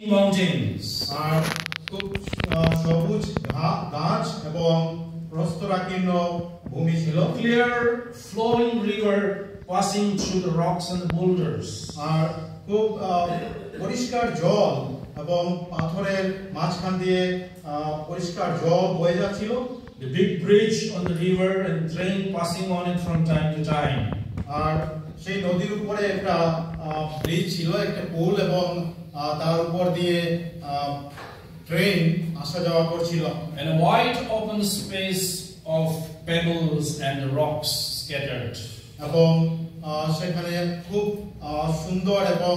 mountains. আর খুব সবুজ গাছ এবং প্রস্তরাকীর্ণ ভূমি ছিল। Clear flowing river passing through the rocks and the boulders. আর খুব পরিষ্কার জল এবং পাথরের মাঝখান দিয়ে পরিষ্কার জল বয়ে যাচ্ছিল। The big bridge on the river and train passing on it from time to time. আর সেই নদীর উপরে একটা ব্রিজ ছিল, একটা পুল, এবং তার উপর দিয়ে ট্রেন আসা যাওয়া করছিল। And a wide open space of pebbles and rocks scattered. এবং সেখানে খুব সুন্দর এবং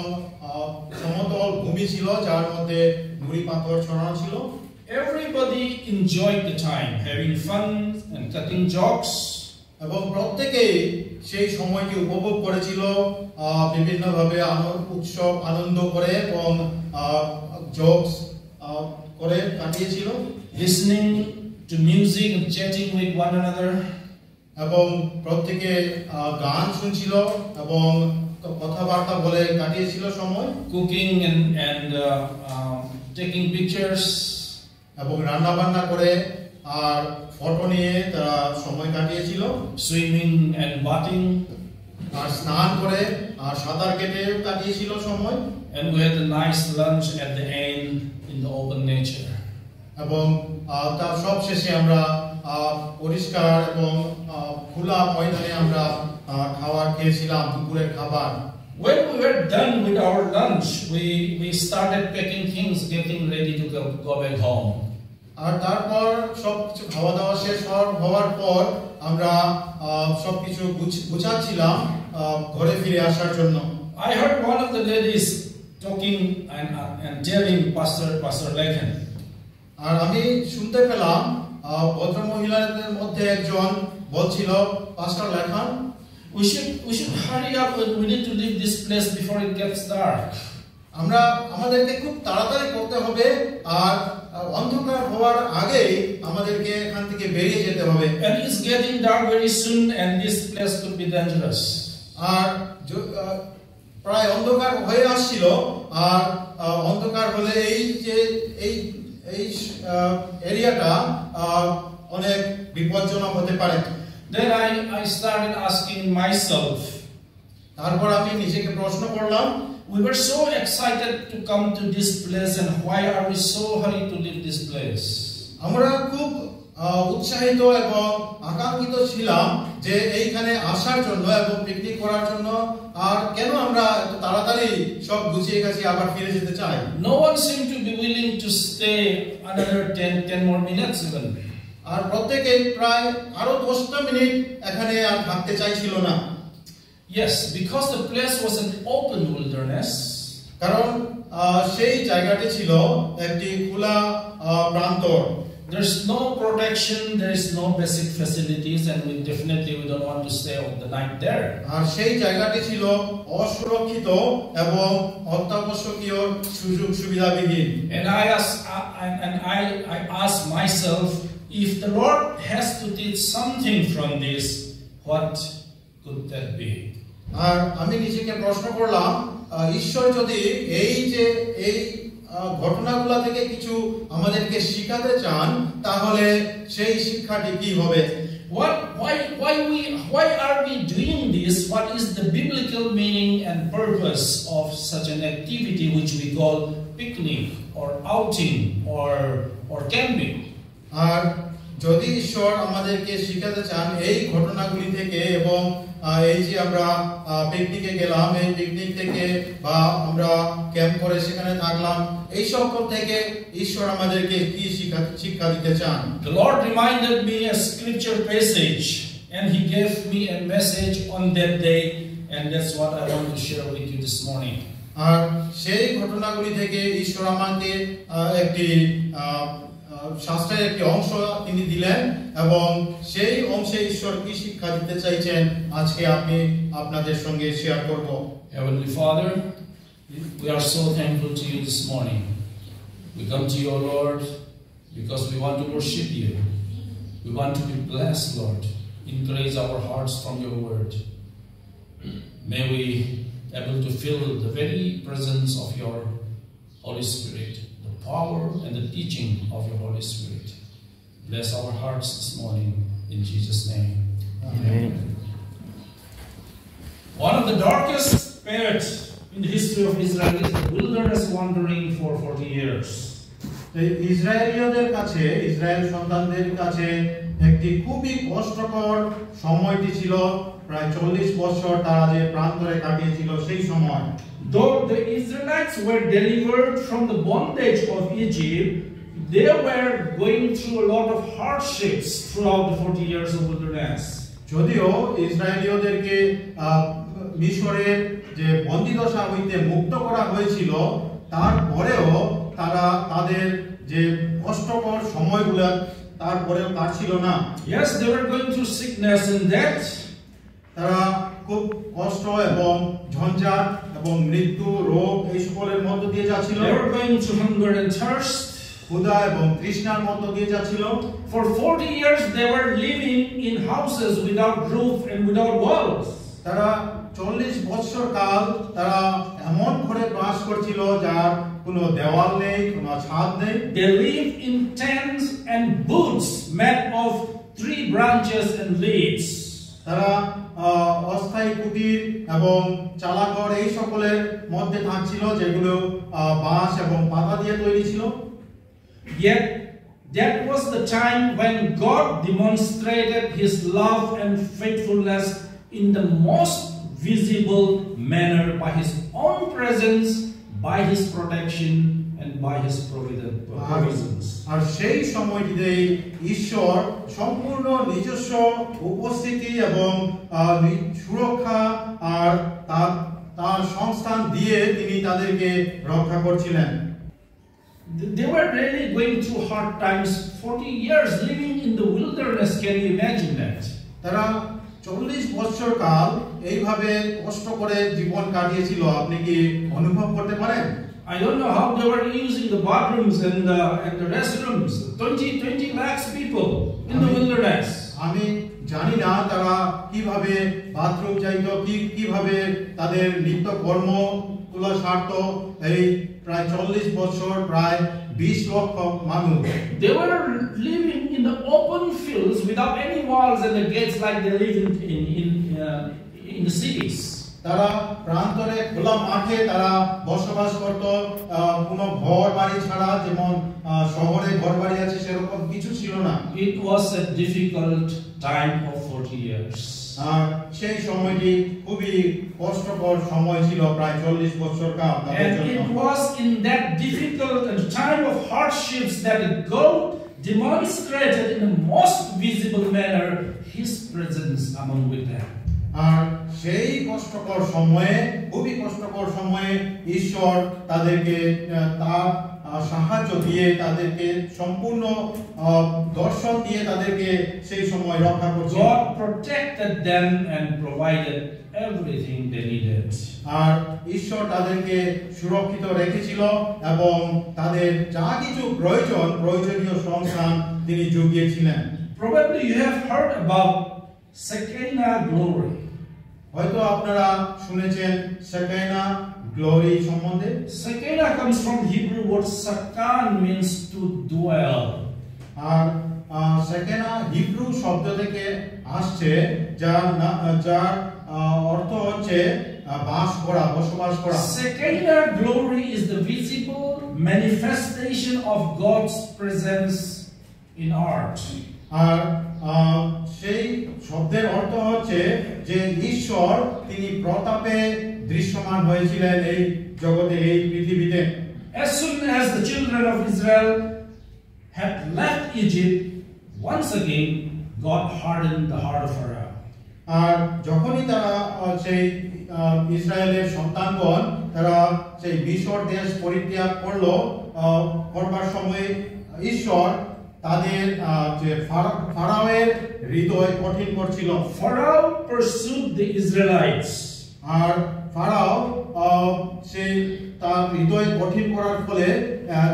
সমতল ভূমি ছিল, যার মধ্যে নুড়ি পাথর ছড়ানো ছিল। Everybody enjoyed the time, having fun and cutting jokes. এবং প্রত্যেকেই সেই সময়কে উপভোগ করেছিল, বিভিন্নভাবে উৎসব আনন্দ করে এবং জোকস করে কাটিয়েছিল। Listening to music and chatting with one another. এবং প্রত্যেকে গান শুনছিল এবং কথাবার্তা বলে কাটিয়েছিল সময়। Cooking and taking pictures. এবং রান্না বান্না করে আর ফটো নিয়ে তারা সময় কাটিয়েছিল। Swimming and bathing. আর স্নান করে আর সাঁতার কেটে কাটিয়েছিল সময়। And we had a nice lunch at the end in the open nature. এবং তার সব শেষে আমরা পরিষ্কার এবং খোলা ময়দানে আমরা খাবার খেয়েছিলাম, দুপুরের খাবার। When we were done with our lunch, we started packing things, getting ready to go back home. আর তারপর সবকিছু খাওয়া দাওয়া শেষ হওয়ার পর আমরা সবকিছু গুছাচ্ছিলাম ঘরে ফিরে আসার জন্য। I heard one of the ladies talking and telling Pastor Lekhan. আর আমি শুনতে পেলাম ভদ্র মহিলাদের মধ্যে একজন বলছিল, পাস্টার লেখান, we should hurry up, and we need to leave this place before it gets dark. আমাদেরকে খুব তাড়াতাড়ি করতে হবে, আর অন্ধকার হওয়ার আগেই আমাদেরকে এখান থেকে বেরিয়ে যেতে হবে। And it's getting dark very soon, and this place could be dangerous. আর প্রায় অন্ধকার হয়ে আসছিল, আর অন্ধকার হলে এই এরিয়াটা অনেক বিপজ্জনক হতে পারে। Then I started asking myself. তারপর আমি নিজেকে প্রশ্ন করলাম, we were so excited to come to this place, and why are we so hurried to leave this place? আমরা খুব উৎসাহিত এবং আকাঙ্ক্ষিত ছিলাম যে এইখানে আসার জন্য এবং পিকনিক করার জন্য, আর কেন আমরা এত তাড়াতাড়ি সব গুছিয়ে গেছি আবার ফিরে যেতে চাই? No one seemed to be willing to stay another 10 more minutes even. আর প্রত্যেকে প্রায় আরো 10টা মিনিট এখানে আর থাকতে চাইছিল না। Yes, because the place was an open wilderness. কারণ সেই জায়গাটি ছিল একটি খোলা প্রান্তর। There's no protection, there's no basic facilities, and we don't want to stay all the night there. আর সেই জায়গাটি ছিল অসুরক্ষিত এবং অত্যাবশ্যকীয় সুযোগ সুবিধাবিহীন। And I asked myself, if the Lord has to teach something from this, what could that be? আর আমি নিজেকে প্রশ্ন করলাম, ঈশ্বর যদি এই ঘটনাগুলো থেকে কিছু আমাদেরকে শিখাতে চান, তাহলে সেই শিক্ষাটি কি হবে? Why are we doing this? What is the biblical meaning and purpose of such an activity which we call picnic or outing or camping? আর যদি ঈশ্বর আমাদেরকে শিখাতে চান এই ঘটনাগুলি থেকে, এবং এই যে আমরা পিকনিকে গেলাম, এই পিকনিক থেকে বা আমরা ক্যাম্প করে সেখানে থাকলাম, এই সকল থেকে ঈশ্বর আমাদেরকে কি শিক্ষা দিতে চান? The Lord reminded me a scripture passage, and He gave me a message on that day, and that's what I want to share with you this morning. আর সেই ঘটনাগুলি থেকে ঈশ্বর আমাকে একটি শাস্ত্রের একটি অংশ তিনি দিলেন, এবং সেই অংশে ঈশ্বর কি শিক্ষা দিতে চাইছেন আজকে আমি আপনাদের সঙ্গে শেয়ার করব। Heavenly Father, we are so thankful to you this morning. We come to you, Lord, because we want to worship you. We want to be blessed, Lord. Encourage our hearts from your word. May we able to feel the very presence of your Holy Spirit, the power and the teaching of your Holy Spirit. Bless our hearts this morning in Jesus' name. Amen. One of the darkest periods in the history of Israel is the wilderness wandering for 40 years. ইসরায়েলীয়দের কাছে, Israel সন্তানদের কাছে একটি খুবই কষ্টকর সময়টি ছিল প্রায় 40 বছর তারা যে প্রান্তরে কাটিয়েছিল সেই সময়। Though the Israelites were delivered from the bondage of Egypt, they were going through a lot of hardships throughout the 40 years of wilderness. যদিও ইসরায়েলীয়দেরকে মিশরের যে বন্দিদশা হইতে মুক্ত করা হয়েছিল, তারপরেও তারা তাদের যে কষ্টকর সময়গুলো তারপরেও কাটছিল না। Yes, they were going through sickness and death. তারা খুব কষ্ট এবং ঝঞ্ঝাট এবং মৃত্যু, রোগ এই সকলের মধ্য দিয়ে যাচ্ছিল। They were going through hunger and thirst. ক্ষুধা এবং তৃষ্ণার মধ্য দিয়ে যাচ্ছিল। For 40 years they were living in houses without roof and without walls. তারা 40 বছর কাল তারা এমন ঘরে বাস করছিল যার কোনো দেওয়াল নেই, কোনো ছাদ নেই। They lived in tents and booths made of tree branches and leaves. তারা অস্থায়ী কুটির এবং চালাঘর এই সকলের মধ্যে থাকছিল, যেগুলো বাঁশ এবং পাতা দিয়ে তৈরি ছিল। Yet that was the time when God demonstrated His love and faithfulness in the most visible manner by His own presence, by His protection, and by His provisions. আর সেই সময়টিতে ঈশ্বর সম্পূর্ণ নিজস্ব উপস্থিতি এবং সুরক্ষা আর তার সংস্থান দিয়ে তিনি তাদেরকে রক্ষা করছিলেন। They were really going through hard times, 40 years living in the wilderness. Can you imagine that? তারা 40 বছর কাল এইভাবে কষ্ট করে জীবন কাটিয়েছিল। আপনি কি অনুভব করতে পারেন? I don't know how they were using the bathrooms and the restrooms. 20 lakhs people in the wilderness. আমি জানি না তারা কিভাবে বাথরুম যাইতো, কিভাবে তাদের নিত্য কর্মগুলো সারতো। এই প্রায় 40 বছর, প্রায় 20 লক্ষ মানুষ। They were living in the open fields without any walls and the gates like they live in the cities. তারা প্রান্তরে খোলা মাঠে তারা বসবাস করত, কোনো ঘর বাড়ি ছাড়া, যেমন শহরে ঘর বাড়ি আছে সেরকম কিছু ছিল না। It was a difficult time of 40 years. সেই সময়টি খুবই কষ্টকর সময় ছিল, প্রায় 40 বছর কাল তাদের And জন্য। it was in that difficult time of hardships that God demonstrated in the most visible manner His presence among with them. আর সেই কষ্টকর সময়ে, খুবই কষ্টকর সময়ে ঈশ্বর তাদেরকে তার সাহায্য দিয়ে, তাদেরকে সম্পূর্ণ দর্শন দিয়ে তাদেরকে সেই সময় রক্ষা করছে। God protected them and provided everything they needed. আর ঈশ্বর তাদেরকে সুরক্ষিত রেখেছিল এবং তাদের যা কিছু প্রয়োজনীয় সংস্থান তিনি জুগিয়েছিলেন। Probably you have heard about Shekinah glory. হয়তো আপনারা শুনেছেন শেকিনা গ্লোরি সম্বন্ধে। Shekinah comes from Hebrew word sakan, means to dwell. আর শেকিনা হিব্রু শব্দ থেকে আসছে, যার অর্থ হচ্ছে বাস করা, বসবাস করা। Shekinah glory is the visible manifestation of God's presence in earth. আর সেই শব্দের অর্থ হচ্ছে যে ঈশ্বর তিনি প্রতাপে দৃশ্যমান হয়েছিলেন এই জগতে, এই পৃথিবীতে। As soon as the children of Israel had left Egypt, once again God hardened the heart of Pharaoh. আর যখনই তারা সেই ইসরায়েলের সন্তানগণ তারা সেই মিশর দেশ পরিত্যাগ করবার সময় ঈশ্বর তাদের যে ফারাওয়ের হৃদয় কঠিন করছিল। Pharaoh pursued the Israelites. আর ফারাও সেই তার হৃদয় কঠিন করার ফলে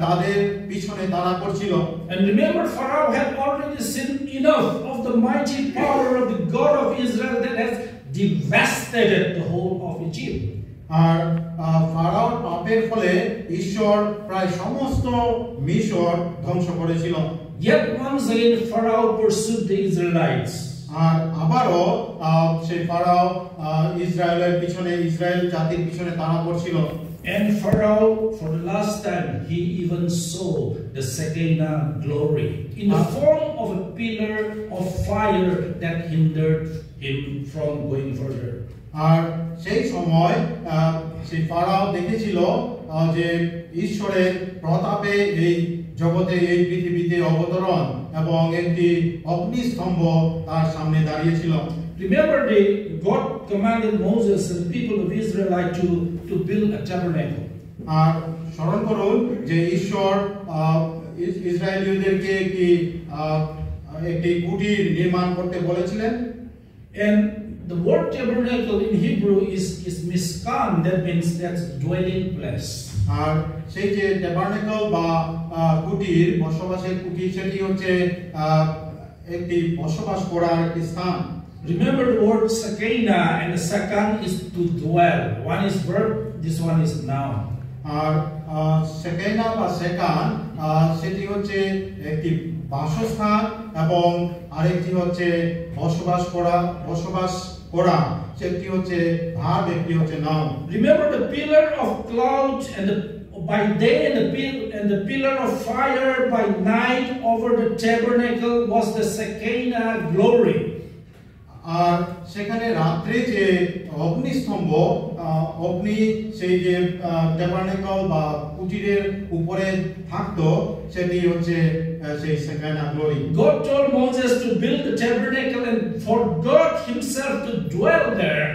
তাদের পিছনে তাড়া করছিল। And remember, Pharaoh had already seen enough of the mighty power of the God of Israel that has devastated the whole of Egypt. আর ফারাওর পাপের ফলে ঈশ্বর প্রায় সমস্ত মিশর ধ্বংস করেছিল। Yet once again Pharaoh pursued the Israelites. আর আবারও সেই ফারাও ইসরায়েলের পিছনে, ইসরায়েল জাতির পিছনে তাড়া করছিল। And Pharaoh, for the last time, he even saw the Shekinah glory in the form of a pillar of fire that hindered him from going further. আর সেই সময় সেই ফারাও দেখেছিল যে ঈশ্বরের প্রতাপে এই জগতে, এই পৃথিবীতে অবতরণ এবং একটি অগ্নিস্তম্ভ তার সামনে দাঁড়িয়েছিল। Remember, God commanded Moses and the people of Israel to build a tabernacle. আর স্মরণ করুন যে ঈশ্বর ইসরায়েলীয়দেরকে একটি কুটির নির্মাণ করতে বলেছিলেন। And the word tabernacle in Hebrew is miskan, that means that's dwelling place. আর সেই যে ট্যাবারনেকল বা কুটির, বসবাসের কুটির, সেটি হচ্ছে একটি বসবাস করার একটি স্থান। Remember the word Shekinah, and the sakan is to dwell. One is verb, this one is noun. আর শেকেনা বা সেকান সেটি হচ্ছে একটি বাসস্থান এবং আরেকটি হচ্ছে বসবাস করা, সেটি হচ্ছে ভার্ব, একটি হচ্ছে noun. Remember the pillar of cloud by day and the pillar of fire by night over the tabernacle was the Shekinah glory. আর সেখানে রাত্রে যে অগ্নিস্তম্ভ, অগ্নি সেই যে ট্যাবারনেকল বা কুটিরের উপরে থাকতো, সেটি হচ্ছে সেই second glory. God told Moses to build the tabernacle and for God himself to dwell there.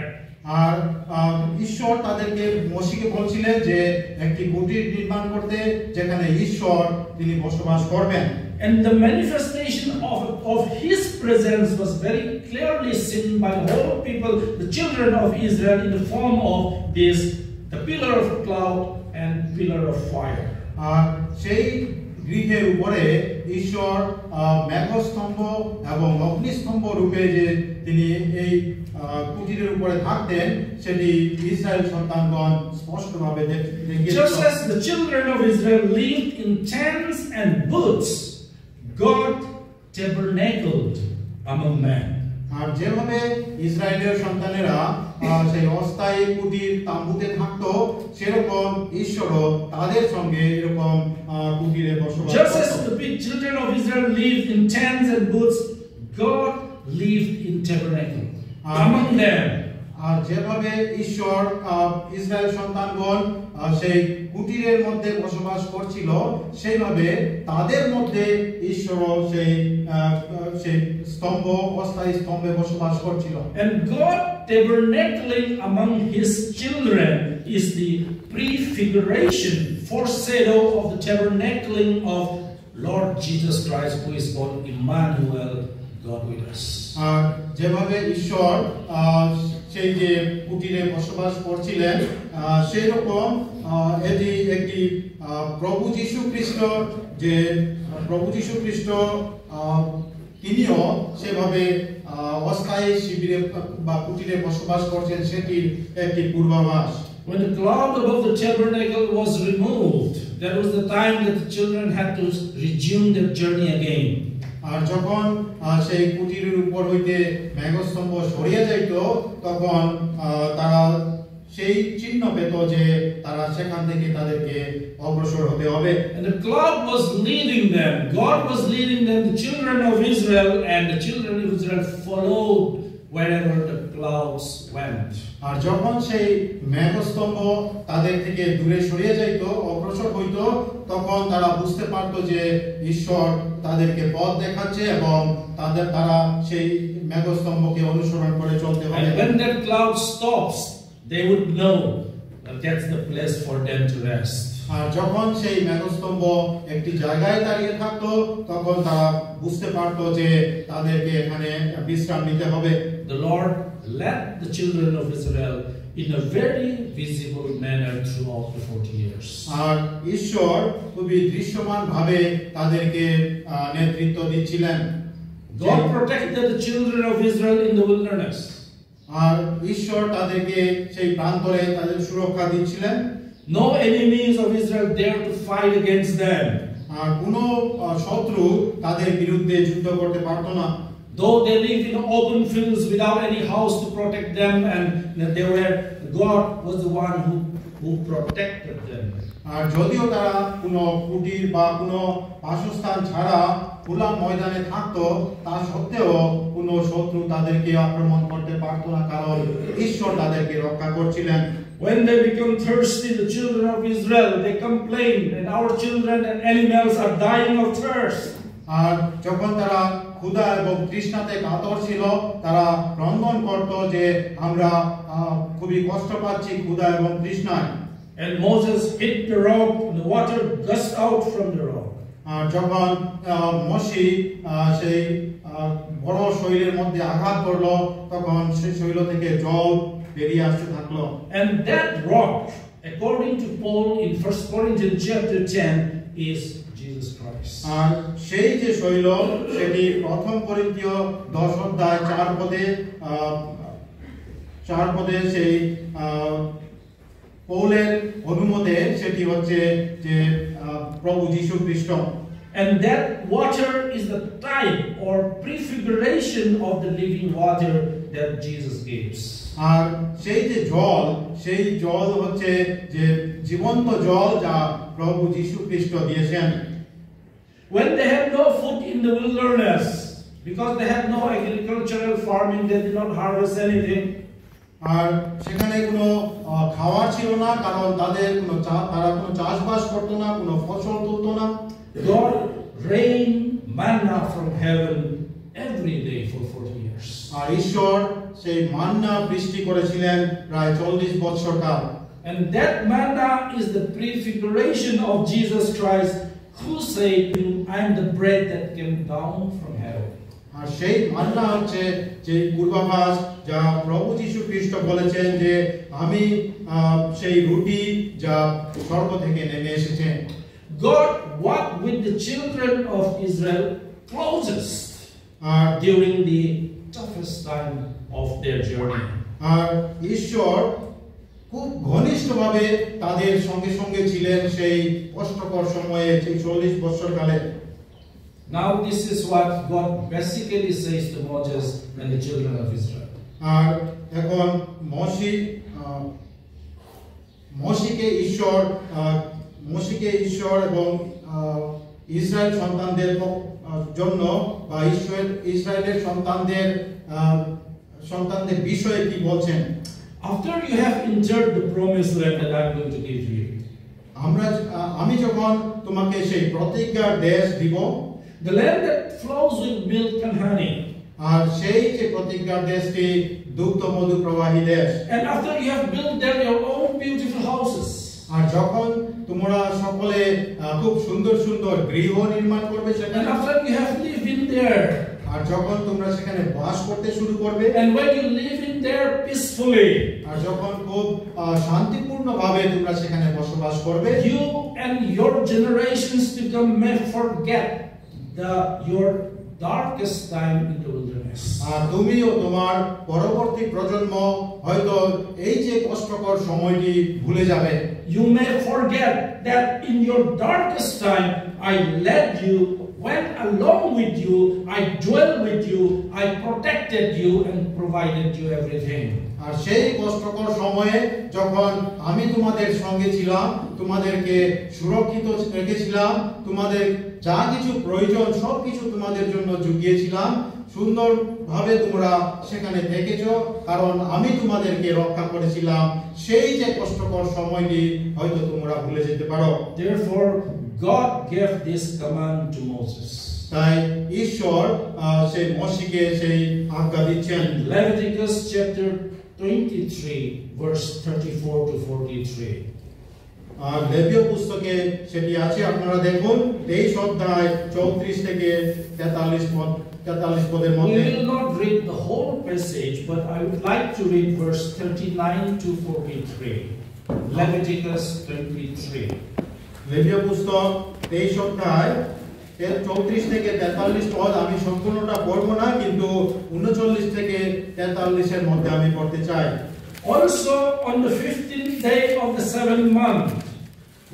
আর ঈশ্বর তাদেরকে, মোশিকে বলছিলেন যে একটি কুটির নির্মাণ করতে, যেখানে ঈশ্বর তিনি বসবাস করবেন। And the manifestation of his presence was very clearly seen by the whole people, the children of Israel, in the form of the pillar of cloud and pillar of fire. আর সেই গৃহের উপরে ঈশ্বর মেঘস্তম্ভ এবং অগ্নিস্তম্ভ রূপে যে তিনি এই কুটিরের উপরে থাকতেন, সেটি ইসরায়েল সন্তানগণ স্পষ্টভাবে দেখেছিল। Just as the children of Israel lived in tents and booths, God tabernacled among men. আর যেভাবে ইসরায়েলের সন্তানেরা সেই অস্থায়ী কুটির তাঁবুতে থাকতো, সেরকম ঈশ্বরও তাদের সঙ্গে এরকম কুটিরে বসবাস করত। Just as the children of Israel lived in tents and booths, God lived in tabernacle among them. আর যেভাবে ঈশ্বর ইসরায়েল সন্তানগণ সেই কুটিরের মধ্যে বসবাস করছিল, সেইভাবে তাদের মধ্যে ঈশ্বর সেই স্তম্ভ, অস্থায়ী স্তম্ভে বসবাস করছিল। And God tabernacling among his children is the prefiguration, foreshadow of the tabernacling of Lord Jesus Christ, who is called Emmanuel, God with us. আর যেভাবে ঈশ্বর সেই যে কুটিরে বসবাস করছিলেন, সেই রকম এটি একটি প্রভু যীশু খ্রিস্ট তিনিও সেভাবে অস্থায়ী শিবিরে বা কুটিরে বসবাস করছেন, সেটির একটি পূর্বাভাস। When the cloud above the tabernacle was removed, that was the time that the children had to resume their journey again. আর যখন সেই কুটিরের উপর হইতে মেঘস্তম্ভ সরিয়ে যাইত, তখন তারা সেই চিহ্ন পেত যে তারা সেখান থেকে তাদেরকে অগ্রসর হতে হবে। And the cloud was leading them. God was leading them, the children of Israel, and the children of Israel followed wherever the clouds went. আর যখন সেই মেঘস্তম্ভ তাদের থেকে দূরে সরিয়ে যাইত, অগ্রসর হইত, তখন তারা বুঝতে পারত যে ঈশ্বর তাদেরকে পথ দেখাচ্ছে এবং তারা সেই মেঘস্তম্ভকে অনুসরণ করে চলতে হবে। And when that cloud stops, they would know that that's the place for them to rest. আর যখন সেই মেঘস্তম্ভ একটি জায়গায় দাঁড়িয়ে থাকতো, তখন তারা বুঝতে পারতো যে তাদেরকে এখানে বিশ্রাম নিতে হবে। The Lord led the children of Israel in a very visible manner throughout the 40 years. আর ঈশ্বর খুবই দৃশ্যমানভাবে তাদেরকে নেতৃত্ব দিচ্ছিলেন। God protected the children of Israel in the wilderness. আর ঈশ্বর তাদেরকে সেই প্রান্তরে তাদের সুরক্ষা দিচ্ছিলেন। No enemies of Israel dared to fight against them. আর কোনো শত্রু তাদের বিরুদ্ধে যুদ্ধ করতে পারতো না। Though they lived in open fields without any house to protect them, and God was the one who protected them. আর যদিও তারা কোনো কুটির বা কোনো বাসস্থান ছাড়া খোলা ময়দানে থাকতো, তা সত্ত্বেও কোনো শত্রু তাদেরকে আক্রমণ করতে পারতো না, কারণ ঈশ্বর তাদেরকে রক্ষা করছিলেন। When they become thirsty, the children of Israel, they complained, and our children and animals are dying of thirst. আর যখন তারা ক্ষুধা এবং তৃষ্ণাতে কাতর ছিল, তারা ক্রন্দন করত যে আমরা খুবই কষ্ট পাচ্ছি ক্ষুধা এবং তৃষ্ণায়। And Moses hit the rock, and the water gushed out from the rock. আর যখন মোশে সেই বড় শৈলের মধ্যে আঘাত করলো, তখন সেই শৈল থেকে জল বেরিয়ে আসতে থাকলো। And that rock, according to Paul in 1 Corinthians chapter 10, is Jesus Christ. আর সেই যে শৈল, সেটি প্রথম করিন্থীয় 10 অধ্যায় 4 পদে সেই পৌলের অনুমতে সেটি হচ্ছে যে প্রভু যীশু খ্রিস্ট। And that water is the type or prefiguration of the living water that Jesus gives. আর সেই যে জল, সেই জল হচ্ছে যে জীবন্ত জল যা প্রভু যীশু খ্রিস্ট দিয়েছেন। When they had no food in the wilderness, because they had no agricultural farming, they did not harvest anything. আর সেখানে কোনো খাবার ছিল না, কারণ তারা কোনো চাষবাস করতো না, কোনো ফসল তুলতো না। God rained manna from heaven every day for 40 years. আর ঈশ্বর সেই মান্না বৃষ্টি করেছিলেন প্রায় 40 বছর কাল। And that manna is the prefiguration of Jesus Christ, who said, I am the bread that came down from heaven. আর সেই মান্না হচ্ছে যে পূর্বাভাস যা প্রভু যীশু খ্রিস্ট বলেছেন যে আমি সেই রুটি যা স্বর্গ থেকে নেমে এসেছে। God walked with the children of Israel closest during the toughest time of their journey. আর ঈশ্বর খুব ঘনিষ্ঠভাবে তাদের সঙ্গে সঙ্গে ছিলেন সেই কষ্টকর সময়ে, সেই 40 বছর কালে। Now this is what God basically says to Moses and the children of Israel. আর এখন মোশেকে ঈশ্বর এবং ইসরায়েল সন্তানদের জন্য বা ইসরায়েলের সন্তানদের বিষয়ে কি বলছেন? After you have entered the promised land that I am going to give you, আমি যখন তোমাকে সেই প্রতিজ্ঞার দেশ দিব, the land that flows with milk and honey, আর সেই যে প্রতিজ্ঞার দেশটি দুগ্ধ মধু প্রবাহী দেশ, and after you have built there your own beautiful houses, আর যখন তোমরা সকলে খুব সুন্দর সুন্দর গৃহ নির্মাণ করবে সেখানে, and after you have lived in there, আর যখন তোমরা সেখানে বাস করতে শুরু করবে, and when you live in there peacefully, আর যখন খুব শান্তিপূর্ণভাবে তোমরা সেখানে বসবাস করবে, you and your generations to come may forget your darkest time in the wilderness. আর তুমি ও তোমার পরবর্তী প্রজন্ম হয়তো এই যে কষ্টকর সময়টি ভুলে যাবে। You may forget that in your darkest time I led you, went along with you, I dwelled with you, I protected you and provided you everything. আর সেই কষ্টকর সময়ে যখন আমি তোমাদের সঙ্গে ছিলাম, তোমাদেরকে সুরক্ষিত রেখেছিলাম, তোমাদের যা কিছু প্রয়োজন সবকিছু তোমাদের জন্য জুগিয়েছিলাম, সুন্দরভাবে তোমরা সেখানে থেকেছো, কারণ আমি তোমাদেরকে রক্ষা করেছিলাম। সেই যে কষ্টকর সময়টি হয়তো তোমরা ভুলে যেতে পারো। Therefore God gave this command to Moses. তাই ঈশ্বর সেই মোশেকে সেই আজ্ঞা দিচ্ছেন। Leviticus chapter 23 verse 34 to 43. আর লেবীয় পুস্তকে সেটি আছে, আপনারা দেখুন 23 অধ্যায় 34 থেকে 43 পদের মধ্যে। We will not read the whole passage, but I would like to read verse 39 to 43. Leviticus 23. লেবীয় পুস্তক 23 অধ্যায় 34 থেকে 43 পদ আমি সম্পূর্ণটা পড়ব না, কিন্তু 39 থেকে 43 এর মধ্যে আমি পড়তে চাই। Also on the 15th day of the 7th month,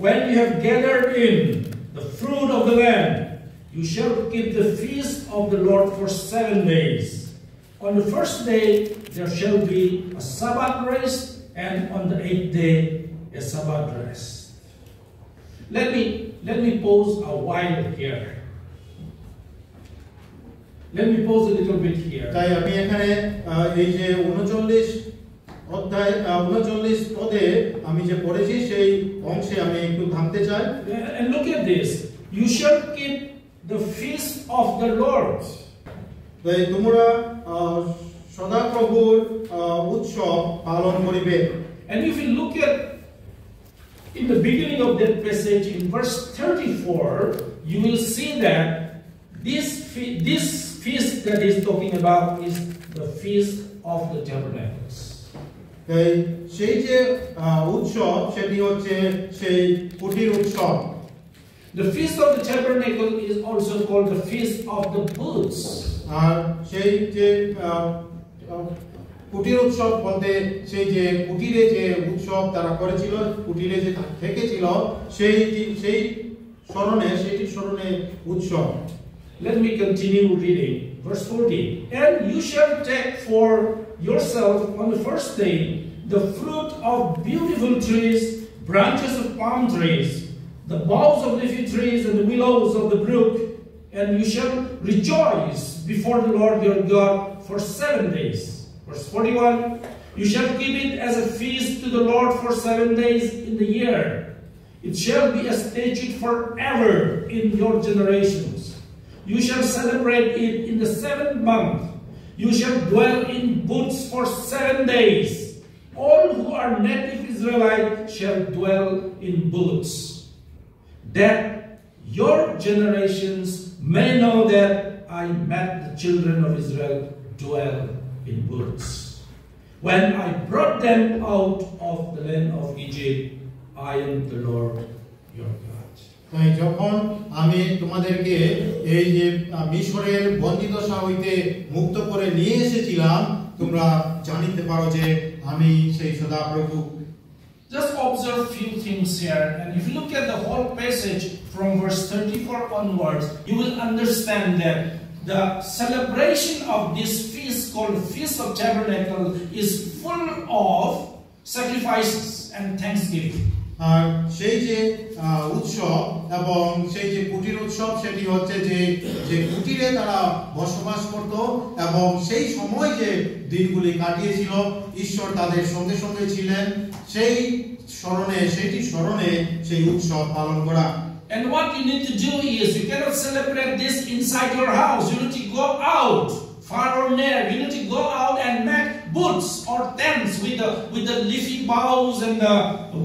when you have gathered in the fruit of the land, you shall keep the feast of the Lord for 7 days. On the first day there shall be a Sabbath rest, and on the 8th day a Sabbath rest. Let me pause a while here. Let me pause a little bit here. তাই আমি এখানে এই যে 39 অধ্যায় 39 পদে আমি যে পড়েছি সেই অংশে আমি একটু থামতে চাই। And look at this. You shall keep the feast of the Lord. তাই তোমরা সদাপ্রভুর উৎসব পালন করিবে। And if you look at in the beginning of that passage in verse 34, you will see that this feast that he's talking about is the feast of the tabernacles. তাই সেই যে উৎসব সেটি হচ্ছে সেই কুটির উৎসব। The feast of the tabernacle is also called the feast of the booths. আর সেই যে কুটির উৎসব বলতে সেই যে কুটিরে যে উৎসব তারা করেছিল, কুটিরে যে থেকেছিল সেই স্মরণে উৎসব। Let me continue reading verse 40. And you shall take for yourself on the first day the fruit of beautiful trees, branches of palm trees, the boughs of leafy trees, and the willows of the brook, and you shall rejoice before the Lord your God for 7 days. Verse 41, you shall keep it as a feast to the Lord for 7 days in the year. It shall be a statute forever in your generations. You shall celebrate it in the 7th month. You shall dwell in booths for 7 days. All who are native Israelites shall dwell in booths, that your generations may know that I made the children of Israel dwell in booths. When I brought them out of the land of Egypt, I am the Lord your God. তাই যখন আমি তোমাদেরকে এই যে মিশরের বন্দিদশা হইতে মুক্ত করে নিয়ে এসেছিলাম, তোমরা জানিতে পারো যে আমি সেই সদাপ্রভু। Just observe few things here, and if you look at the whole passage from verse 34 onwards, you will understand that the celebration of this feast called Feast of Tabernacle is full of sacrifices and thanksgiving. আর সেই যে উৎসব এবং সেই যে কুটির উৎসব সেটি হচ্ছে যে কুটিরে তারা বসবাস করত এবং সেই সময় যে দিনগুলি কাটিয়েছিল ঈশ্বর তাদের সঙ্গে সঙ্গে ছিলেন, সেই স্মরণে সেই উৎসব পালন করা। And what you need to do is, you cannot celebrate this inside your house. You need to go out, far or near. You need to go out and make booths or tents with the leafy boughs and the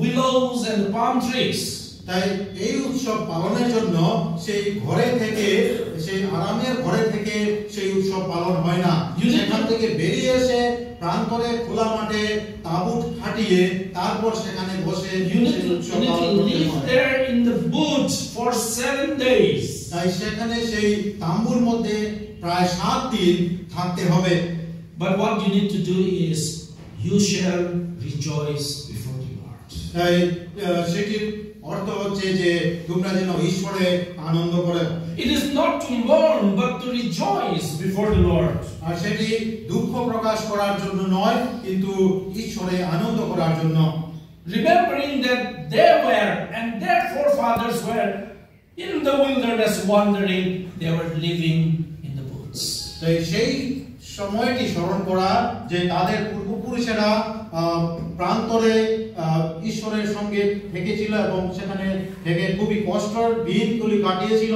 willows and the palm trees. তাই এই উৎসব পালনের জন্য সেই ঘরে থেকে, সেই আরামের ঘরে থেকে সেই উৎসব পালন হয় না। সেখান থেকে বেরিয়ে এসে প্রান্তরে খোলা মাঠে তাঁবু খাটিয়ে তারপর সেখানে বসে উৎসব পালন করতে হয়। There in the booths for 7 days. তাই সেখানে সেই তাঁবুর মধ্যে প্রায় 7 দিন থাকতে হবে। But what you need to do is, you shall rejoice before the Lord. তাই সেটির অর্থ হচ্ছে যে তোমরা যেন ঈশ্বরে আনন্দ করো। It is not to mourn but to rejoice before the Lord. আর সেটি দুঃখ প্রকাশ করার জন্য নয়, কিন্তু ঈশ্বরে আনন্দ করার জন্য। Remembering that they were and their forefathers were in the wilderness wandering, they were living in the booths. তাই সেই সময়টি স্মরণ করা যে তাদের পূর্বপুরুষেরা প্রান্তরে ঈশ্বরের সঙ্গে থেকেছিল এবং সেখানে থেকে খুবই কষ্টের দিনগুলি কাটিয়েছিল,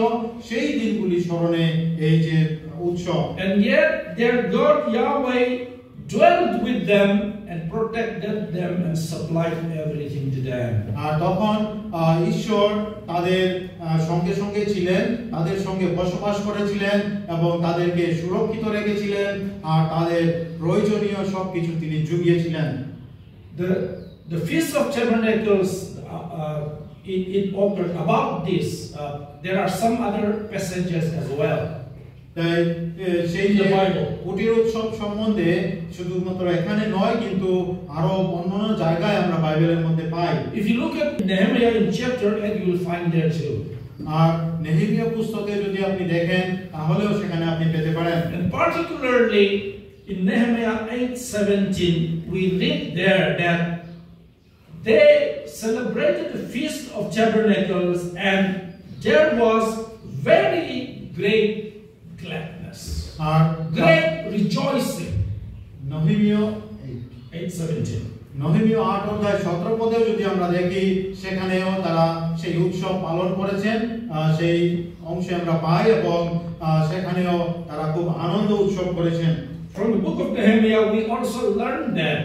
সেই দিনগুলি স্মরণে এই যে উৎসব। And yet their God Yahweh dwelled with them and protected them and supplied everything to them. আর তখন ঈশ্বর তাদের সঙ্গে সঙ্গে ছিলেন, তাদের সঙ্গে বসবাস করেছিলেন এবং তাদেরকে সুরক্ষিত রেখেছিলেন আর তাদের প্রয়োজনীয় সবকিছু তিনি জুগিয়েছিলেন। The Feast of Tabernacles it occurred about this. There are some other passages as well. তাই সেই যে কুটির উৎসব সম্বন্ধে শুধুমাত্র এখানে নয় কিন্তু আরো অন্যান্য জায়গায় আমরা বাইবেলের মধ্যে পাই। If you look at Nehemiah in chapter 8, you will find there too. আর নেহেমিয়া পুস্তকে যদি আপনি দেখেন তাহলেও সেখানে আপনি পেতে পারেন। And particularly in Nehemiah 8:17, we read there that they celebrated the Feast of Tabernacles and there was very great gladness, great rejoicing. Nehemiah 8:17. নহেমীয় 8 অধ্যায় 17 পদেও যদি আমরা দেখি সেখানেও তারা সেই উৎসব পালন করেছেন, সেই অংশে আমরা পাই এবং সেখানেও তারা খুব আনন্দ উৎসব করেছেন। From the book of Nehemiah we also learn that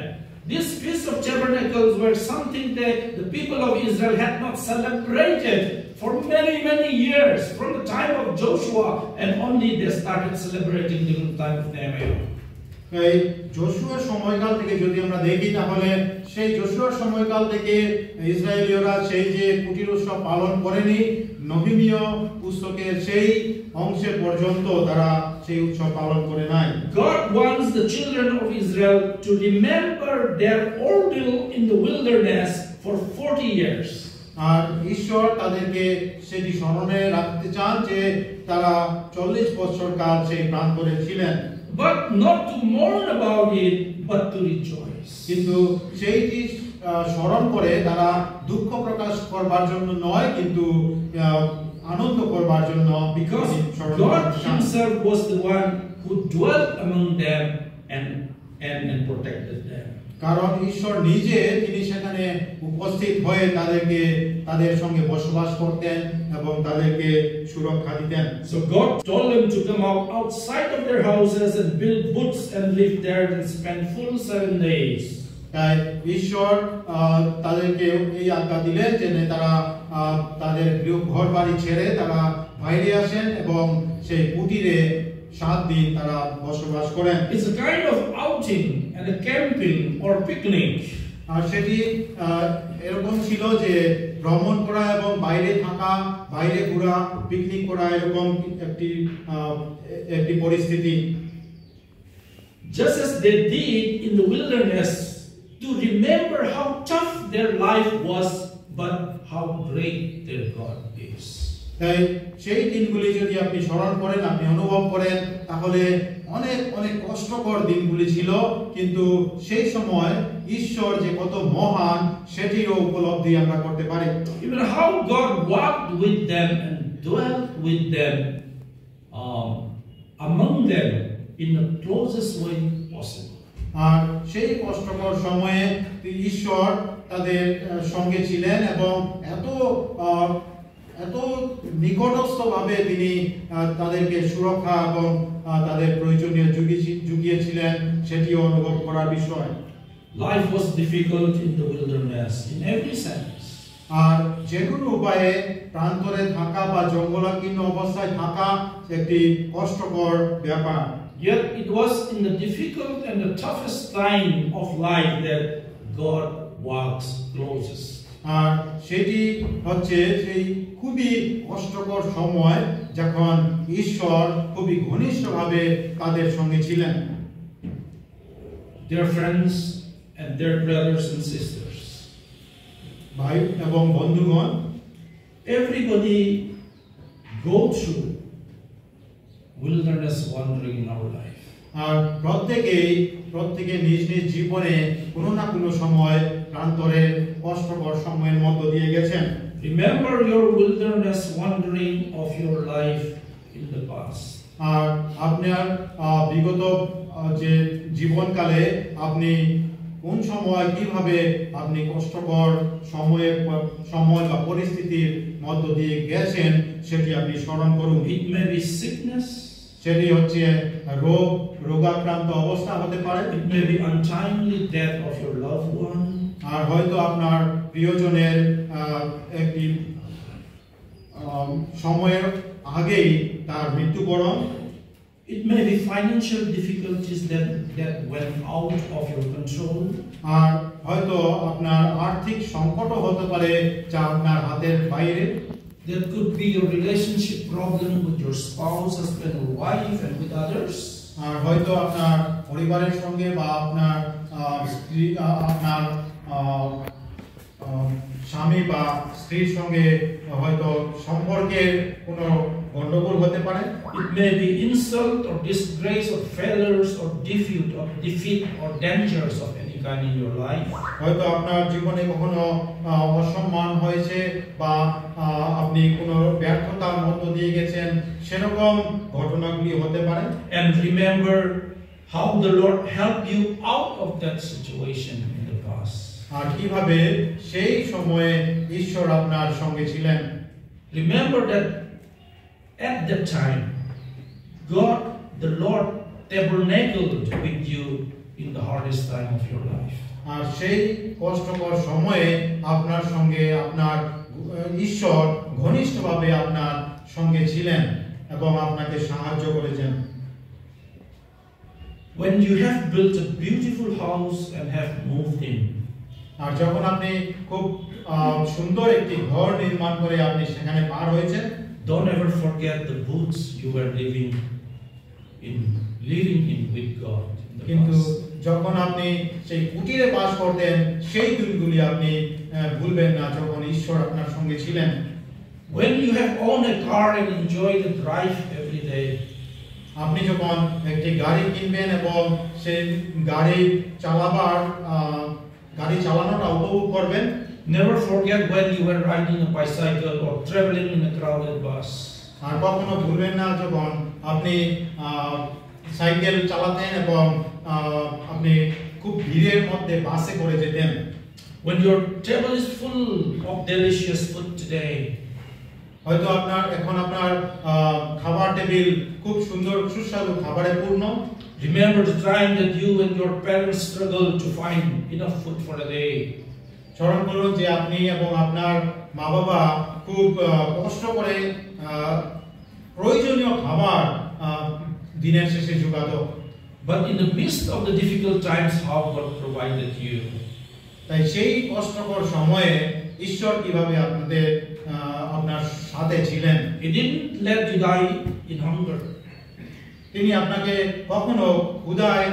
this Feast of Tabernacles were something that the people of Israel had not celebrated for many years, from the time of Joshua, and only they started celebrating during the time of Nehemiah. এই যোশুয়ার সময়কাল থেকে যদি আমরা দেখি তাহলে সেই যোশুয়ার সময়কাল থেকে ইসরায়েলীয়রা সেই যে কুটির উৎসব পালন করেনি, নহেমীয় পুস্তকের সেই অংশে পর্যন্ত তারা সেই উৎসব পালন করে নাই। God wants the children of Israel to remember their ordeal in the wilderness for 40 years. আর ঈশ্বর তাদেরকে সেটি স্মরণে রাখতে চান যে তারা 40 বছর কাল সেই প্রান্তরে ছিলেন। But not to mourn about it, but to rejoice. কিন্তু সেইটি স্মরণ করে তারা দুঃখ প্রকাশ করবার জন্য নয় কিন্তু আনন্দ করবার জন্য, because God himself was the one who dwelt among them and protected them. কারণ ঈশ্বর নিজে তিনি সেখানে উপস্থিত হয়ে তাদের সঙ্গে বসবাস করতেন এবং তাদেরকে সুরক্ষা দিতেন। So God told them to come out outside of their houses and build booths and live there and spend full 7 days. তাই ঈশ্বর তাদেরকে এই আজ্ঞা দিলেন যে তারা তাদের ঘর বাড়ি ছেড়ে তারা বাইরে আসেন এবং সেই কুটিরে 7 দিন তারা বসবাস করেন। It's a kind of outing and a camping or picnic. আর সেটি এরকম ছিল যে ভ্রমণ করা এবং বাইরে থাকা, বাইরে ঘোরা, পিকনিক করা, এরকম একটি পরিস্থিতি। Just as they did in the wilderness to remember how tough their life was, but how great their God is. তাই সেই দিনগুলি যদি আপনি স্মরণ করেন, আপনি অনুভব করেন, তাহলে অনেক কষ্টকর দিনগুলি ছিল, কিন্তু সেই সময় ঈশ্বর যে কত মহান সেটিও উপলব্ধি আমরা করতে পারি। Even how God walked with them and dwelt with them, among them in the closest way possible. আর সেই কষ্টকর সময়ে ঈশ্বর তাদের সঙ্গে ছিলেন এবং এত নিকটস্থভাবে তিনি তাদেরকে সুরক্ষা এবং তাদের প্রয়োজনীয় জুগিয়েছিলেন, সেটিও অনুভব করার বিষয়। Life was difficult in the wilderness in every sense. আর যে কোনো উপায়ে প্রান্তরে থাকা বা জঙ্গলাকীর্ণ অবস্থায় থাকা একটি কষ্টকর ব্যাপার। Yet it was in the difficult and the toughest time of life that God walks closest. আর সেটি হচ্ছে সেই খুবই কষ্টকর সময় যখন ঈশ্বর খুবই ঘনিষ্ঠভাবে তাদের সঙ্গে ছিলেন। Dear friends and dear brothers and sisters, ভাই এবং বন্ধুগণ, everybody go through wilderness wandering in our life. আর প্রত্যেকে নিজ নিজ জীবনে কোনো না কোনো সময় প্রান্তরের কষ্টকর সময়ের মধ্য দিয়ে গেছেন। Remember your wilderness wandering of your life in the past. আর আপনার বিগত যে জীবনকালে আপনি কোন সময় কিভাবে আপনি কষ্টকর সময় বা পরিস্থিতির মধ্য দিয়ে গেছেন সেটি আপনি স্মরণ করুন। It may be sickness, সেটি হচ্ছে রোগাক্রান্ত অবস্থা হতে পারে, it may be untimely death of your loved one, আর হয়তো আপনার প্রিয়জনের একটি সময়ের আগেই তার মৃত্যুবরণ। it may be financial difficulties that went out of your control, আর হয়তো আপনার আর্থিক সংকটও হতে পারে যা আপনার হাতের বাইরে। There could be a relationship problem with your spouse, husband or wife, and with others. আর হয়তো আপনার পরিবারের সঙ্গে বা আপনার স্ত্রী আপনার স্বামী বা স্ত্রীর সঙ্গে হয়তো সম্পর্কের কোনো গন্ডগোল হতে পারে। It may be insult or disgrace or failures or defeat or dangers of any kind in your life. হয়তো আপনার জীবনে কখনো অসম্মান হয়েছে বা আপনি কোনো ব্যর্থতার মধ্য দিয়ে গেছেন, সেরকম ঘটনাগুলি হতে পারে। And remember how the Lord helped you out of that situation in the past. আর কিভাবে সেই সময়ে ঈশ্বর আপনার সঙ্গে ছিলেন। Remember that at that time, God, the Lord, tabernacled with you in the hardest time of your life. আর সেই কষ্টকর সময়ে আপনার সঙ্গে আপনার ঈশ্বর ঘনিষ্ঠভাবে আপনার সঙ্গে ছিলেন এবং আপনাকে সাহায্য করেছেন। When you have built a beautiful house and have moved in, আর যখন আপনি খুব সুন্দর একটি ঘর নির্মাণ করে আপনি সেখানে পার হয়েছেন, don't ever forget the booths you were living in with God in the কিন্তু past. যখন আপনি সেই কুটিরে বাস করতেন সেই দিনগুলি আপনি ভুলবেন না যখন ঈশ্বর আপনার সঙ্গে ছিলেন। When you have owned a car and enjoy the drive every day, আপনি যখন একটি গাড়ি কিনবেন এবং সেই গাড়ি চালানোটা উপভোগ করবেন, never forget when you were riding a bicycle or traveling in a crowded bus. আর কখনো ভুলবেন না যখন আপনি সাইকেল চালাতেন এবং আপনি খুব ভিড়ের মধ্যে বাসে করে যেতেন। When your table is full of delicious food today, হয়তো এখন আপনার খাবার টেবিল খুব সুন্দর সুস্বাদু খাবারে পূর্ণ। remember the time that you and your parents struggled to find enough food for a day. স্মরণ করুন যে আপনি এবং আপনার মা বাবা খুব কষ্ট করে প্রয়োজনীয় খাবার দিনের শেষে জোগাতো। But in the midst of the difficult times, how God provided you. তাই সেই কষ্টকর সময়ে ঈশ্বর কিভাবে আপনার সাথে ছিলেন। He didn't let you die in hunger. তিনি আপনাকে কখনো ক্ষুধায়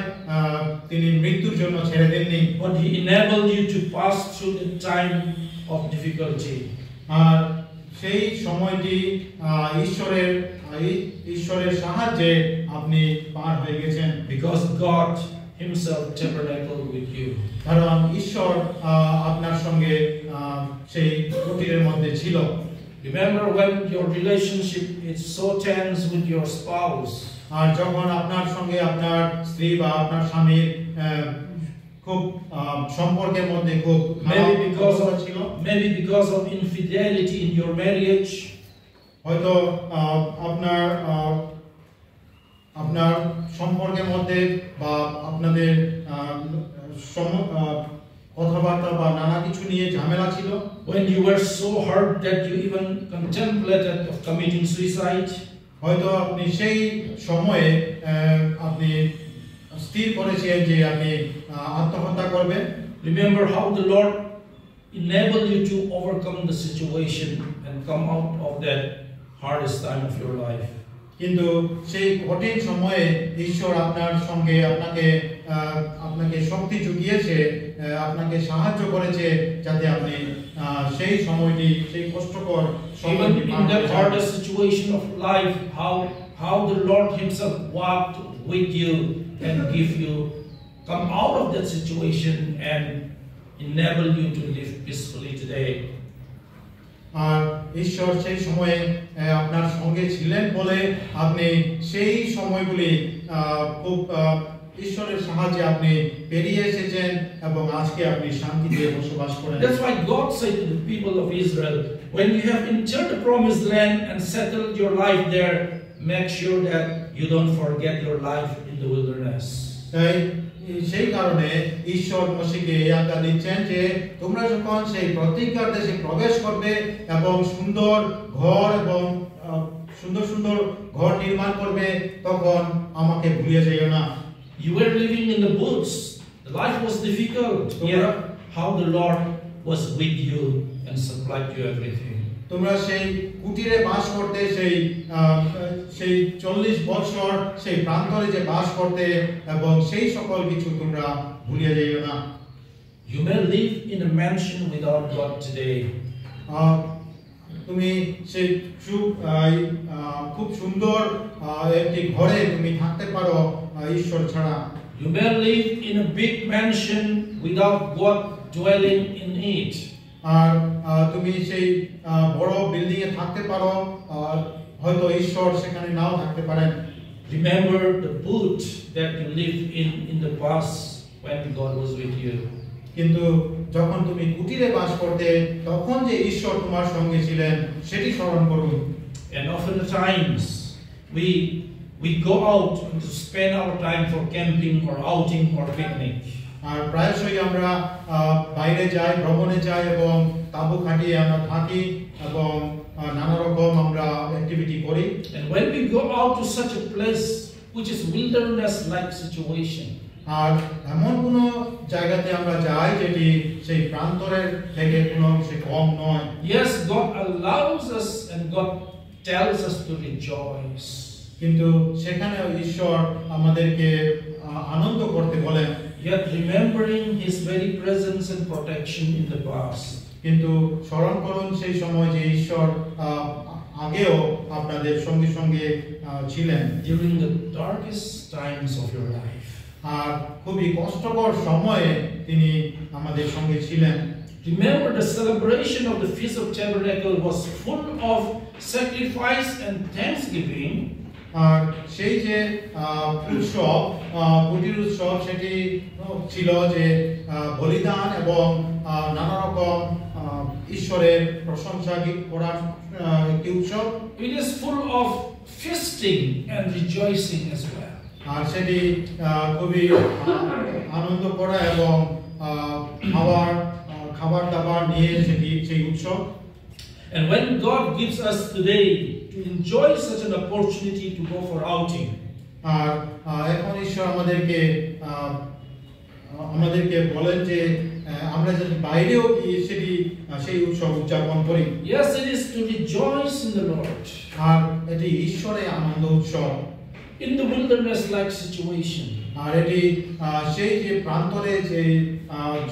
তিনি মৃত্যুর জন্য ছেড়ে দেননি। But He enabled you to pass through the time of difficulty. আর সেই সময়টি ঈশ্বরের সাহায্যে আপনি পার হয়ে গেছেন। Because God Himself tabernacled with you. কারণ ঈশ্বর আপনার সঙ্গে সেই কুটিরের মধ্যে ছিল। Remember when your relationship is so tense with your spouse. আর যখন আপনার সঙ্গে আপনার স্ত্রী বা আপনার স্বামীর খুব সম্পর্কের মধ্যে খুব maybe because of infidelity in your marriage. হয়তো আপনার সম্পর্কের মধ্যে বা আপনাদের কথাবার্তা বা নানা কিছু নিয়ে ঝামেলা ছিল। When you were so hurt that you even contemplated of committing suicide. হয়তো আপনি সেই সময়ে আপনি স্থির করেছেন যে আপনি আত্মহত্যা করবেন। Remember how the Lord enabled you to overcome the situation and come out of that hardest time of your life. কিন্তু সেই কঠিন সময়ে ঈশ্বর আপনার সঙ্গে আপনাকে শক্তি জুগিয়েছে, আপনাকে সাহায্য করেছে যাতে আপনি সেই সময়টি সেই কষ্টকর সময়টি in that hardest situation of life, how the Lord Himself walked with you and come out of that situation and enable you to live peacefully today. আর ঈশ্বর সেই সময়ে আপনার সঙ্গে ছিলেন বলে আপনি সেই সময়গুলি খুব ঈশ্বরের সাহায্যে আপনি পেরিয়ে এসেছেন এবং আজকে আপনি শান্তিতে বসবাস করেন। That's why God said to the people of Israel, when you have entered the promised land and settled your life there, make sure that you don't forget your life in the wilderness. সেই কারণে ঈশ্বর মোশেকে এই আজ্ঞা দিচ্ছেন যে তোমরা যখন সেই প্রতিজ্ঞার দেশে প্রবেশ করবে এবং সুন্দর ঘর নির্মাণ করবে তখন আমাকে ভুলিয়ে যেও না। You were living in the woods. The life was difficult. how the Lord was with you and supplied you everything. তোমরা সেই কুটিরে বাস করতে সেই 40 বছর সেই প্রান্তরে যে বাস করতে এবং সেই সকল কিছু তোমরা ভুলিয়ে যাইও না। You may live in a mansion without God today. তুমি সেই খুব সুন্দর একটি ঘরে তুমি থাকতে পারো ঈশ্বর ছাড়া। You may live in a big mansion without God dwelling in it. আর তুমি সেই বড় বিল্ডিং এ থাকতে পারো, হয়তো ঈশ্বর সেখানে নাও থাকতে পারেন। Remember the boot that you lived in the past when God was with you. কিন্তু যখন তুমি কুটিরে বাস করতে তখন যে ঈশ্বর তোমার সঙ্গে ছিলেন সেটি স্মরণ করুন। And often times we go out to spend our time for camping or outing or picnic. আর প্রায়শই আমরা বাইরে যাই, ভ্রমণে যাই এবং তাঁবু খাটিয়ে আমরা থাকি এবং নানা রকম আমরা অ্যাক্টিভিটি করি। And when we go out to such a place which is wilderness like situation, আর এমন কোন জায়গাতে আমরা যাই যেটি সেই প্রান্তরের থেকে কোনো অংশে কম নয়। yes, God allows us and God tells us to rejoice. কিন্তু সেখানেও ঈশ্বর আমাদেরকে আনন্দ করতে বলেন। Yet remembering His very presence and protection in the past. কিন্তু স্মরণ করুন সেই সময় যে ঈশ্বর আগেও আপনাদের সঙ্গে সঙ্গে ছিলেন during the darkest times of your life. আর খুবই কষ্টকর সময়ে তিনি আমাদের সঙ্গে ছিলেন। Remember the celebration of the Feast of Tabernacle was full of sacrifice and thanksgiving. আর সেই যে উৎসব কুটির উৎসব সেটি ছিল যে বলিদান এবং নানা রকম ঈশ্বরের প্রশংসা করার একটি উৎসব। It is full of feasting and rejoicing as well. আর সেটি খুবই আনন্দ করা এবং খাবার দাবার নিয়ে সেই উৎসব। And when God gives us today to enjoy such an opportunity to go for outing, আর এখন ঈশ্বর আমাদেরকে বলেন যে আমরা যদি বাইরেও গিয়ে সেই উৎসব উদযাপন করি। yes, it is to rejoice in the Lord. আর এটি ঈশ্বরের আনন্দ উৎসব। In the wilderness like situation, আর এটি সেই যে প্রান্তরে যে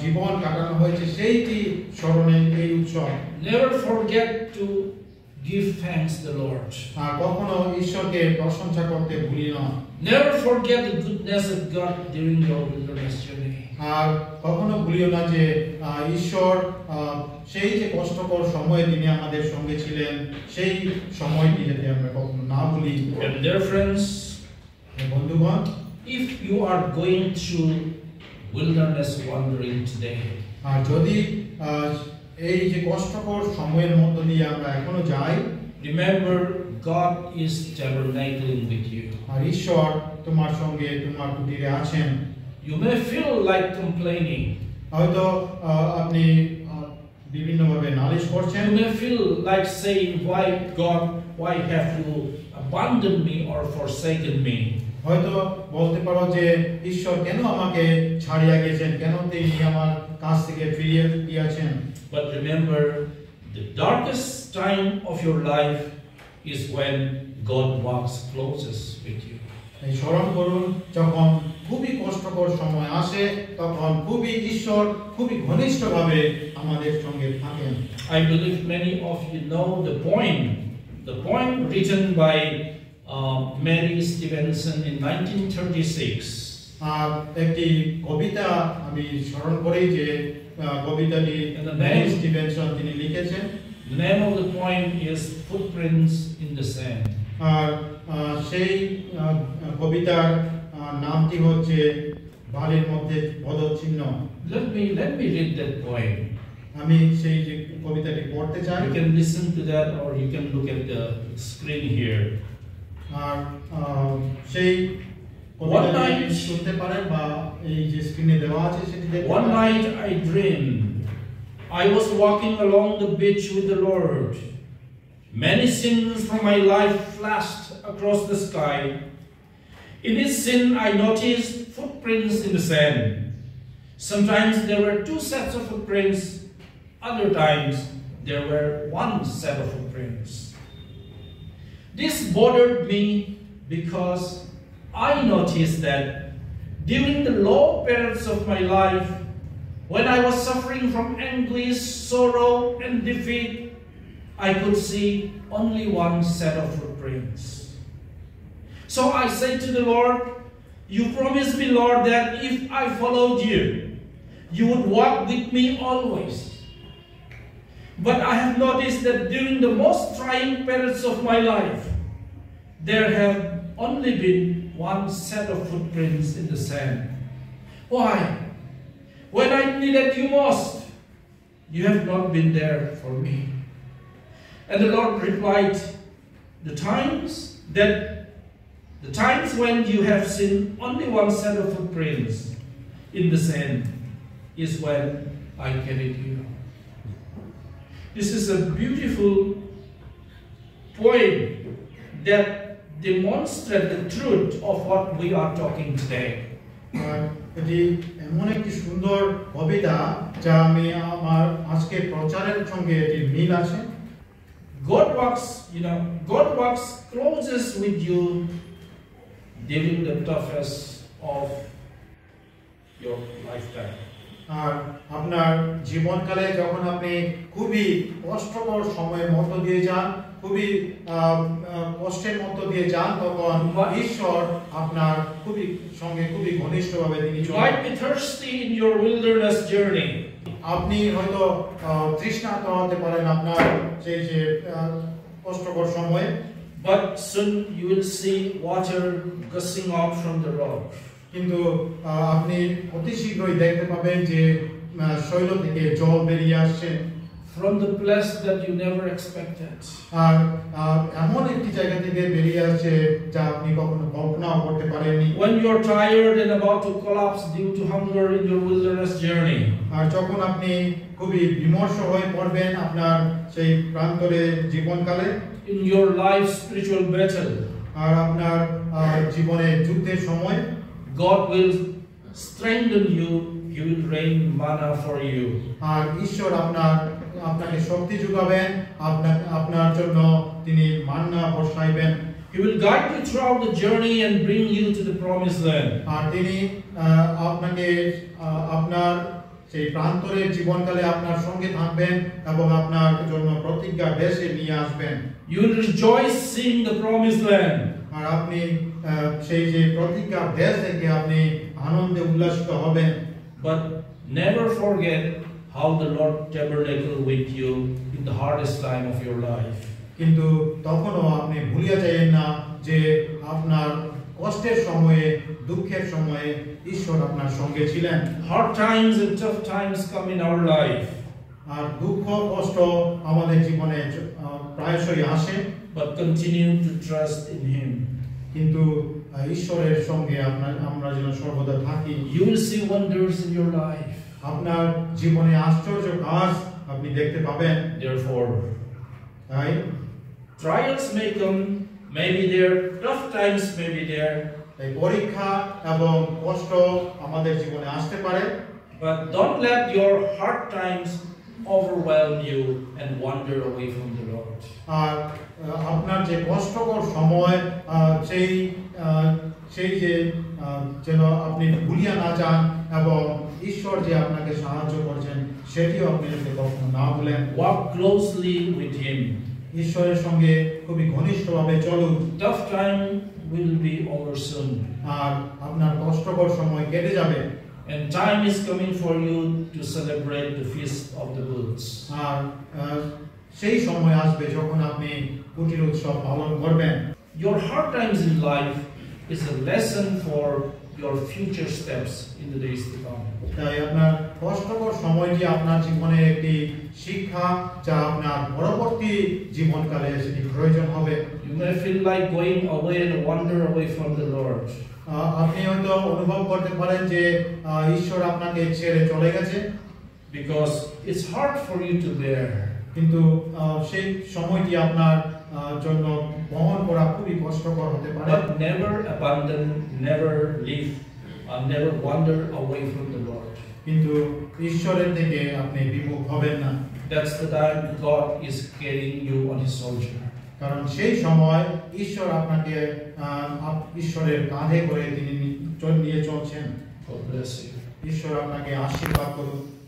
জীবন কাটানো হয়েছে সেইটি স্মরণে এই উৎসব। never forget to give thanks to the Lord. আর কখনো ঈশ্বরকে প্রশংসা করতে ভুলিও না। Never forget the goodness of God during your wilderness journey. আর কখনো ভুলিও না যে ঈশ্বর সেই যে কষ্টকর সময়ে তিনি আমাদের সঙ্গে ছিলেন সেই সময়টি যাতে আমরা কখনো না ভুলি। And dear friends, বন্ধুগণ, if you are going through wilderness wandering today, আর যদি এই যে কষ্টকর সময়ের মধ্য দিয়ে আমরা এখনো যাই, remember God is tabernacling with you. আর ঈশ্বর তোমার সঙ্গে তোমার কুটিরে আছেন। You may feel like complaining. হয়তো আপনি বিভিন্নভাবে নালিশ করছেন। You may feel like saying, why God, why have you abandoned me or forsaken me? হয়তো বলতে পারো যে ঈশ্বর কেন আমাকে ছাড়িয়া গেছেন, কেন তিনি আমার কাছ থেকে ফিরিয়ে দিয়েছেন। But remember, the darkest time of your life is when God walks closest with you. এই স্মরণ করুন, যখন খুবই কষ্টকর সময় আসে তখন ঈশ্বর খুবই ঘনিষ্ঠভাবে আমাদের সঙ্গে থাকেন। I believe many of you know the poem written by Mary Stevenson in 1936. আর একটি কবিতা আমি স্মরণ করি যে কবিতাটি ম্যারি স্টিভেনসন তিনি লিখেছেন। The name of the poem is Footprints in the Sand. আর সেই কবিতার নামটি হচ্ছে বালির মধ্যে পদচিহ্ন। Let me read that poem. আমি সেই যে কবিতাটি পড়তে চাই। You can listen to that or you can look at the screen here. আর সেই কবিতাটি শুনতে পারেন বা এই যে স্ক্রিনে দেওয়া আছে সেটি দেখতে পারেন। One night I dreamed I was walking along the beach with the Lord. Many sins from my life flashed across the sky. In each sin I noticed footprints in the sand. Sometimes there were 2 sets of footprints, other times there were 1 set of footprints. This bothered me because I noticed that during the low periods of my life, when I was suffering from anguish, sorrow, and defeat, I could see only 1 set of footprints. So I said to the Lord, you promised me, Lord, that if I followed you, you would walk with me always. But I have noticed that during the most trying periods of my life, there have only been 1 set of footprints in the sand. Why? When I needed you most, you have not been there for me. And the Lord replied, the times when you have seen only 1 set of footprints in the sand is when I carried you. This is a beautiful poem that demonstrates the truth of what we are talking today. এটি এমন একটি সুন্দর কবিতা যা আমি আমার আজকে প্রচারের সঙ্গে এটির মিল আছে। God walks closest with you during the toughest of your lifetime. আর আপনার জীবনকালে যখন আপনি খুবই কষ্টকর সময়ের মধ্য দিয়ে যান, খুবই কষ্টের মধ্য দিয়ে যান, তখন ঈশ্বর আপনার খুবই ঘনিষ্ঠভাবে তিনি চলেন। You might be thirsty in your wilderness journey. আপনি হয়তো তৃষ্ণার্ত হতে পারেন আপনার সেই যে কষ্টকর সময়ে, but soon you will see water gushing out from the rock. কিন্তু আপনি অতি শীঘ্রই দেখতে পাবেন যে শৈল থেকে জল বেরিয়ে আসছে from the place that you never expected. আর এমন একটি জায়গা থেকে বেরিয়ে আসছে যা আপনি কখনো কল্পনাও করতে পারেননি। When you are tired and about to collapse due to hunger in your wilderness journey. আর যখন আপনি খুবই বিমর্ষ হয়ে পড়বেন আপনার সেই প্রান্তরে জীবনকালে, in your life spiritual battle. আর আপনার জীবনের যুদ্ধের সময়, God will strengthen you, he will rain manna for you. আর ঈশ্বর আপনাকে শক্তি যোগাবেন, আপনার জন্য তিনি Manna বর্ষাইবেন। He will guide you throughout the journey and bring you to the promised land. আর তিনি আপনাকে আপনার সেই প্রান্তরের জীবনকালে আপনার সঙ্গে থাকবেন এবং আপনার জন্য প্রতিজ্ঞার দেশে নিয়ে আসবেন। You will rejoice seeing the promised land. আর আপনি সেই যে প্রতিজ্ঞার দেশ দেখে আপনি আনন্দে উল্লাসিত হবেন। But never forget how the Lord tabernacled with you in the hardest time of your life. কিন্তু তখনও আপনি ভুলিয়া যাবেন না যে আপনার কষ্টের সময়ে, দুঃখের সময়ে ঈশ্বর আপনার সঙ্গে ছিলেন। Hard times and tough times come in our life. আর দুঃখ কষ্ট আমাদের জীবনে প্রায়শই আসে। But continue to trust in him. কিন্তু ঈশ্বরের সঙ্গে আমরা যেন সর্বদা থাকি। You will see wonders in your life. আপনার জীবনে আশ্চর্য কাজ আপনি দেখতে পাবেন। Therefore, তাই trials may come, may be there, tough times may be there. এই পরীক্ষা এবং কষ্ট আমাদের জীবনে আসতে পারে। But don't let your hard times overwhelm you and wander away from the Lord. আর আপনার যে কষ্টকর সময় সেই যে যেন আপনি ভুলিয়া না যান এবং ঈশ্বর যে আপনাকে সাহায্য করছেন সেটিও আপনি কখনো না ভুলেন। Walk closely with him. ঈশ্বরের সঙ্গে খুবই ঘনিষ্ঠভাবে চলুন। Tough time will be over soon. আর আপনার কষ্টকর সময় কেটে যাবে। And time is coming for you to celebrate the feast of the booths. আর সেই সময় আসবে যখন আপনি কুটির উৎসব পালন করবেন। Your hard times in life is a lesson for your future steps in the days to come. তাই আপনার কষ্টকর সময়টি আপনার জীবনের একটি শিক্ষা যা আপনার পরবর্তী জীবনকালে সেটি প্রয়োজন হবে। You may feel like going away and wander away from the Lord. আপনি হয়তো অনুভব করতে পারেন যে ঈশ্বর আপনাকে ছেড়ে চলে গেছে। Because it's hard for you to bear. কিন্তু সেই সময়টি আপনার জন্য বহন করা খুবই কষ্টকর হতে পারে। But never abandon, never leave, never wander away from the Lord. কিন্তু ঈশ্বরের থেকে আপনি বিমুখ হবেন না। That's the time God is carrying you on His shoulder. কারণ সেই সময় ঈশ্বর আপনাকে ঈশ্বরের কাঁধে করে তিনি নিয়ে চলছেন। God bless you. ঈশ্বর আপনাকে আশীর্বাদ করুন।